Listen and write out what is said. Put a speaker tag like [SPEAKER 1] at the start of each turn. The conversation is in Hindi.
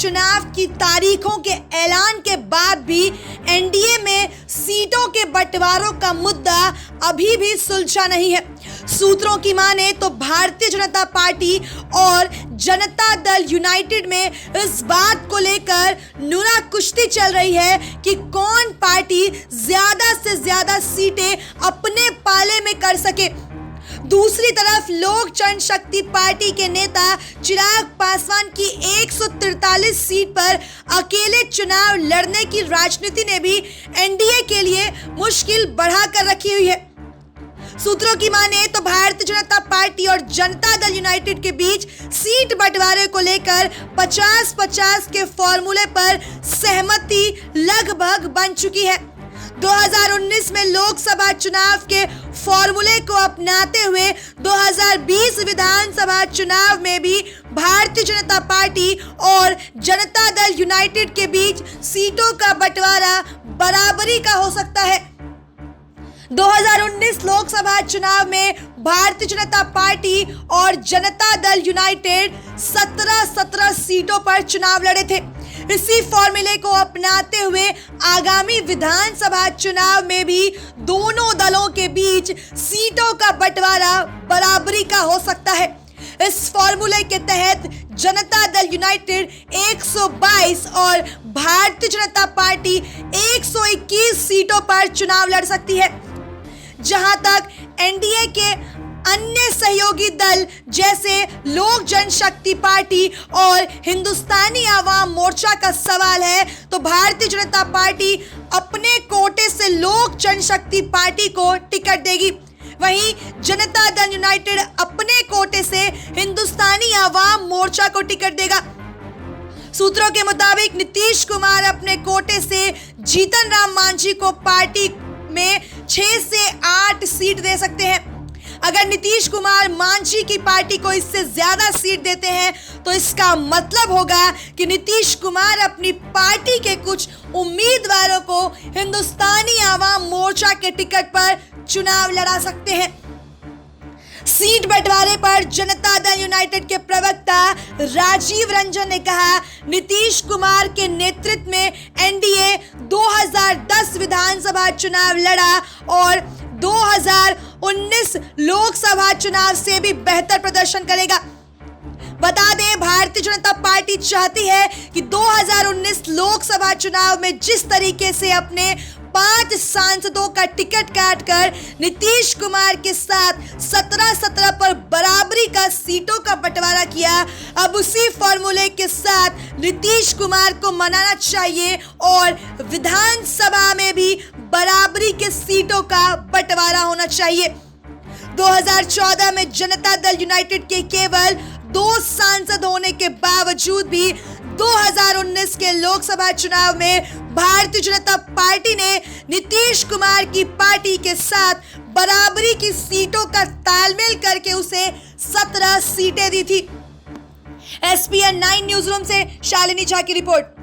[SPEAKER 1] चुनाव की तारीखों के ऐलान के बाद भी एनडीए में सीटों के बंटवारों का मुद्दा अभी भी सुलझा नहीं है। सूत्रों की माने तो भारतीय जनता पार्टी और जनता दल यूनाइटेड में इस बात को लेकर नुरा कुश्ती चल रही है कि कौन पार्टी ज्यादा से ज्यादा सीटें अपने पाले में कर सके। दूसरी तरफ लोक जनशक्ति पार्टी के नेता चिराग पासवान की 143 सीट पर अकेले चुनाव लड़ने की राजनीति ने भी एनडीए के लिए मुश्किल बढ़ा कर रखी हुई है। सूत्रों की माने तो भारतीय जनता पार्टी और जनता दल यूनाइटेड के बीच सीट बंटवारे को लेकर 50-50 के फॉर्मूले पर सहमति लगभग बन चुकी है। 2019 में लोकसभा चुनाव के फॉर्मूले को अपनाते हुए 2020 विधानसभा चुनाव में भी भारतीय जनता पार्टी और जनता दल यूनाइटेड के बीच सीटों का बंटवारा बराबरी का हो सकता है। 2019 लोकसभा चुनाव में भारतीय जनता पार्टी और जनता दल यूनाइटेड 17 सीटों पर चुनाव लड़े थे। इसी फॉर्मूले को अपनाते हुए आगामी विधानसभा चुनाव में भी दोनों दलों के बीच सीटों का बंटवारा बराबरी का हो सकता है। इस फॉर्मूले के तहत जनता दल यूनाइटेड 122 और भारतीय जनता पार्टी 121 सीटों पर चुनाव लड़ सकती है। जहां तक एनडीए के अन्य सहयोगी दल जैसे लोक जनशक्ति पार्टी और हिंदुस्तानी आवाम मोर्चा का सवाल है, तो भारतीय जनता पार्टी अपने कोटे से लोक जनशक्ति पार्टी को टिकट देगी। वहीं जनता दल यूनाइटेड अपने कोटे से हिंदुस्तानी आवाम मोर्चा को टिकट देगा। सूत्रों के मुताबिक नीतीश कुमार अपने कोटे से जीतन राम मांझी को पार्टी में 6 से 8 सीट दे सकते हैं। अगर नीतीश कुमार मांझी की पार्टी को इससे ज्यादा सीट देते हैं तो इसका मतलब होगा कि नीतीश कुमार अपनी पार्टी के कुछ उम्मीदवारों को हिंदुस्तानी आवाम मोर्चा के टिकट पर चुनाव लड़ा सकते हैं। सीट बंटवारे पर जनता दल यूनाइटेड के प्रवक्ता राजीव रंजन ने कहा, नीतीश कुमार के नेतृत्व में एनडीए 2010 विधानसभा चुनाव लड़ा और 2019 लोकसभा चुनाव से भी बेहतर प्रदर्शन करेगा। बता दें, भारतीय जनता पार्टी चाहती है कि 2019 लोकसभा चुनाव में जिस तरीके से अपने 5 सांसदों का टिकट काटकर नीतीश कुमार के साथ 17 पर बराबरी का सीटों का बंटवारा किया, अब उसी फॉर्मूले के साथ नीतीश कुमार को मनाना चाहिए और विधानसभा में भी बराबरी के सीटों का बंटवारा होना चाहिए। 2014 में जनता दल यूनाइटेड के केवल 2 सांसद होने के बावजूद भी 2019 के लोकसभा चुनाव में भारतीय जनता पार्टी ने नीतीश कुमार की पार्टी के साथ बराबरी की सीटों का तालमेल करके उसे 17 सीटें दी थी। एसपीएन 9 न्यूज रूम से शालिनी झा की रिपोर्ट।